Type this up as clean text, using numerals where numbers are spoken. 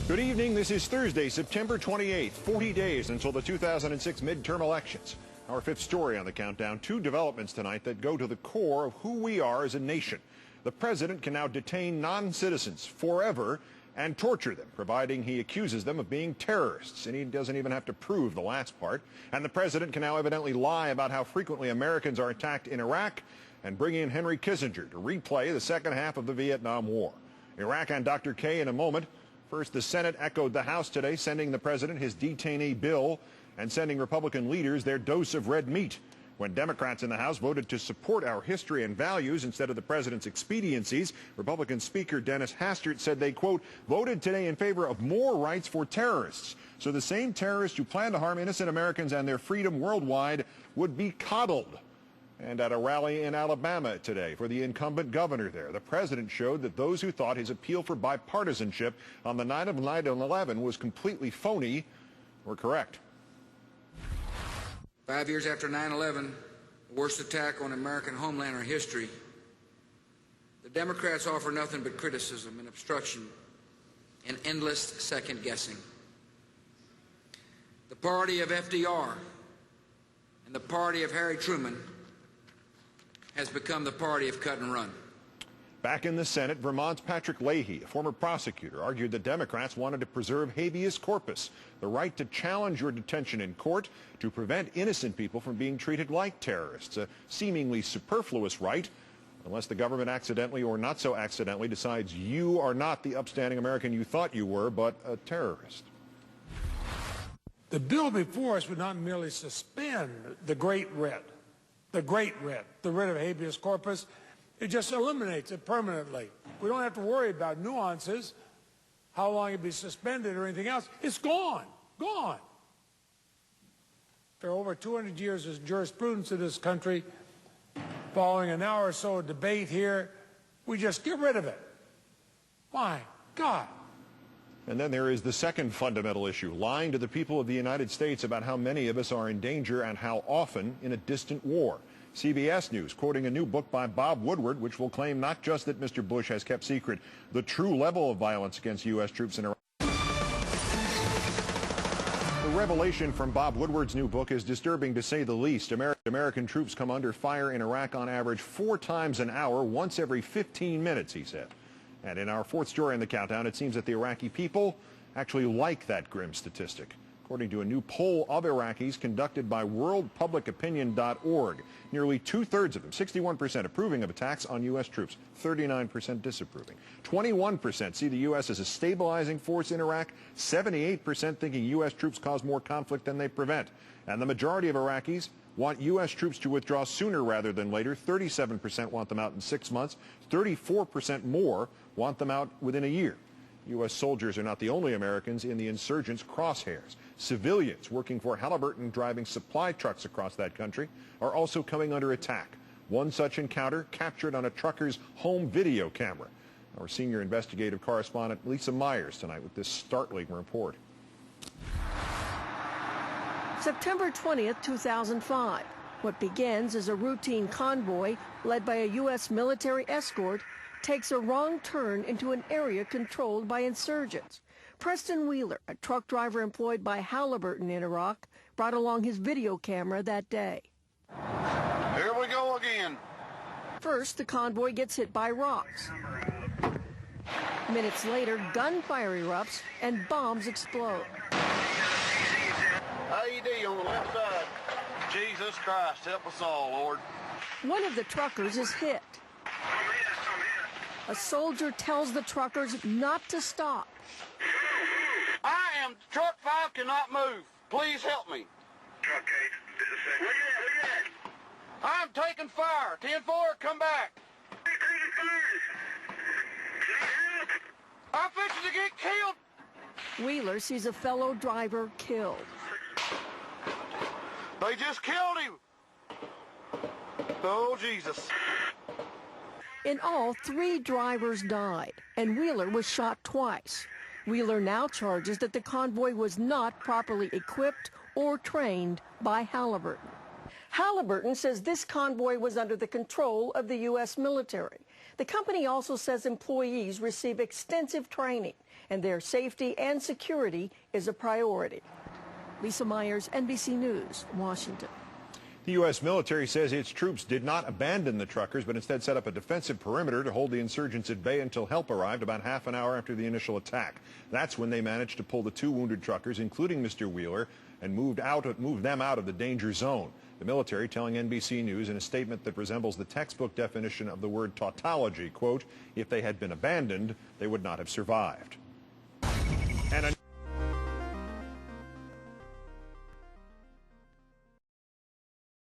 Good evening. This is Thursday, September 28th, 40 days until the 2006 midterm elections. Our fifth story on the countdown, two developments tonight that go to the core of who we are as a nation. The president can now detain non-citizens forever and torture them, providing he accuses them of being terrorists. And he doesn't even have to prove the last part. And the president can now evidently lie about how frequently Americans are attacked in Iraq and bring in Henry Kissinger to replay the second half of the Vietnam War. Iraq and Dr. K in a moment. First, the Senate echoed the House today, sending the president his detainee bill and sending Republican leaders their dose of red meat. When Democrats in the House voted to support our history and values instead of the president's expediencies, Republican Speaker Dennis Hastert said they, quote, voted today in favor of more rights for terrorists. So the same terrorists who plan to harm innocent Americans and their freedom worldwide would be coddled. And at a rally in Alabama today for the incumbent governor there, the president showed that those who thought his appeal for bipartisanship on the night of 9/11 was completely phony were correct. 5 years after 9/11, the worst attack on American homeland in history, the Democrats offer nothing but criticism and obstruction and endless second-guessing. The party of FDR and the party of Harry Truman has become the party of cut and run. Back in the Senate, Vermont's Patrick Leahy, a former prosecutor, argued that Democrats wanted to preserve habeas corpus, the right to challenge your detention in court to prevent innocent people from being treated like terrorists, a seemingly superfluous right unless the government accidentally or not so accidentally decides you are not the upstanding American you thought you were, but a terrorist. The bill before us would not merely suspend the great writ, the writ of habeas corpus. It just eliminates it permanently. We don't have to worry about nuances, how long it'd be suspended or anything else. It's gone, gone. For over 200 years of jurisprudence in this country, following an hour or so of debate here, we just get rid of it. My God. And then there is the second fundamental issue, lying to the people of the United States about how many of us are in danger and how often in a distant war. CBS News quoting a new book by Bob Woodward, which will claim not just that Mr. Bush has kept secret the true level of violence against U.S. troops in Iraq. The revelation from Bob Woodward's new book is disturbing to say the least. American troops come under fire in Iraq on average 4 times an hour, once every 15 minutes, he said. And in our fourth story in the countdown, it seems that the Iraqi people actually like that grim statistic. According to a new poll of Iraqis conducted by worldpublicopinion.org, nearly 2/3 of them, 61%, approving of attacks on U.S. troops, 39% disapproving. 21% see the U.S. as a stabilizing force in Iraq, 78% thinking U.S. troops cause more conflict than they prevent. And the majority of Iraqis want U.S. troops to withdraw sooner rather than later. 37% want them out in 6 months. 34% more want them out within a year. U.S. soldiers are not the only Americans in the insurgents' crosshairs. Civilians working for Halliburton driving supply trucks across that country are also coming under attack. One such encounter captured on a trucker's home video camera. Our senior investigative correspondent Lisa Myers tonight with this startling report. September 20th, 2005. What begins as a routine convoy led by a U.S. military escort takes a wrong turn into an area controlled by insurgents. Preston Wheeler, a truck driver employed by Halliburton in Iraq, brought along his video camera that day. Here we go again. First, the convoy gets hit by rocks. Minutes later, gunfire erupts and bombs explode. IED on the left side. Jesus Christ, help us all, Lord. One of the truckers is hit. A soldier tells the truckers not to stop. Truck 5 cannot move. Please help me. Truck 8, where you at? I'm taking fire. 10-4, come back. I'm fixing to get killed. Wheeler sees a fellow driver killed. They just killed him. Oh, Jesus. In all, 3 drivers died, and Wheeler was shot twice. Wheeler now charges that the convoy was not properly equipped or trained by Halliburton. Halliburton says this convoy was under the control of the U.S. military. The company also says employees receive extensive training and their safety and security is a priority. Lisa Myers, NBC News, Washington. The U.S. military says its troops did not abandon the truckers, but instead set up a defensive perimeter to hold the insurgents at bay until help arrived about half an hour after the initial attack. That's when they managed to pull the 2 wounded truckers, including Mr. Wheeler, and move them out of the danger zone. The military telling NBC News in a statement that resembles the textbook definition of the word tautology, quote, "If they had been abandoned, they would not have survived."